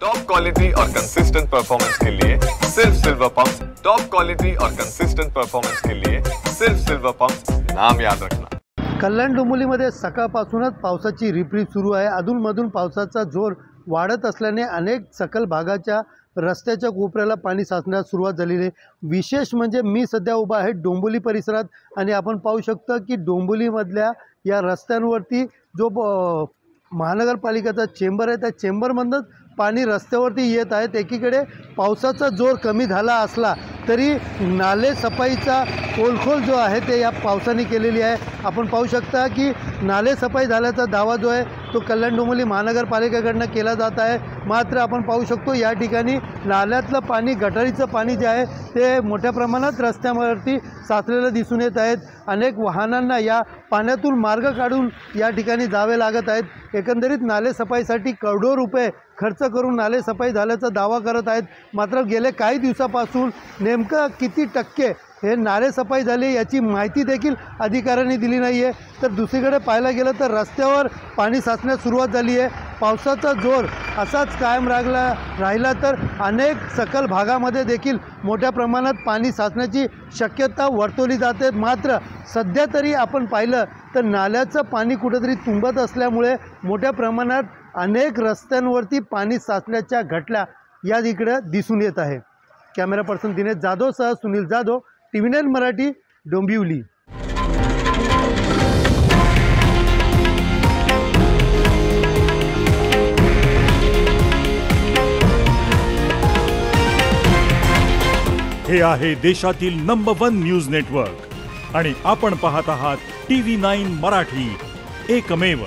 Top quality और consistent performance के लिए सिर्फ सिल्वर पंप्स। टॉप क्वालिटी और कंसिस्टेंट परफॉर्मेंस के लिए सिर्फ सिल्वर पंप्स, नाम याद रखना। कल्याण डोंबिवलीमध्ये सकाळपासूनच पावसाची रिपरिप सुरू आहे। अधूनमधून पावसाचा जोर वाढत असल्याने अनेक सखल भागाच्या रस्त्याच्या कोपऱ्याला पाणी साचण्यास सुरुवात झालेली आहे। विशेष म्हणजे मी सध्या उभा आहे डोंबिवली परिसरात आणि आपण पाहू शकतो की डोंबिवलीमधल्या या रस्त्यांवरती जो महानगरपालिकेचा चेंबर आहे त्या चेंबरमधूनच पाणी रस्त्यावरती येत आहे। एकीकडे पावसाचा जोर कमी झाला असला तरी नाले सफाईचा पोलखोल जो आहे ते या पावसाने केलेली आहे। आपण पाहू शकता की नाले सफाई झाल्याचा दावा जो आहे तो कल्याण डोंबिवली महानगरपालिकेकडून केला जात आहे। मात्र आपण पाहू शकतो या ठिकाणी नाल्यातलं पाणी, गटारीचं पाणी जे आहे ते मोठ्या प्रमाणात रस्त्यावरती साचलेलं दिसून येत आहेत। अनेक वाहनांना या पाण्यातून मार्ग काढून या ठिकाणी जावे लागत आहेत। एकंदरीत नाले सफाईसाठी करोडो रुपये खर्च करून नाले सफाई झाल्याचा दावा करत आहेत। मात्र गेले काही दिवसापासून नेमकं किती टक्के हे नाले सफाई झाली याची माहिती देखील अधिकाऱ्यांनी दिली नाही आहे। तर दुसरीकडे पाहायला गेलं तर रस्त्यावर पाणी साचण्यास सुरुवात झाली आहे। पावसाचा जोर असाच कायम राहिला तर अनेक सखल भागामध्ये देखील मोठ्या प्रमाणात पाणी साचण्याची शक्यता वर्तवली जाते। मात्र सध्या तरी आपण पाहिलं तर नाल्याचं पाणी कुठेतरी तुंबत असल्यामुळे मोठ्या प्रमाणात अनेक रस्त्यांवरती पाणी साचल्याच्या घटना या इकडे दिसून येत आहे। कॅमेरा पर्सन दिनेश जाधव सह सुनील जाधव, TV9 मराठी, डोंबिवली। हे आहे देशातील नंबर 1 न्यूज नेटवर्क आणि आपण पाहत आहात TV9 मराठी, एकमेव।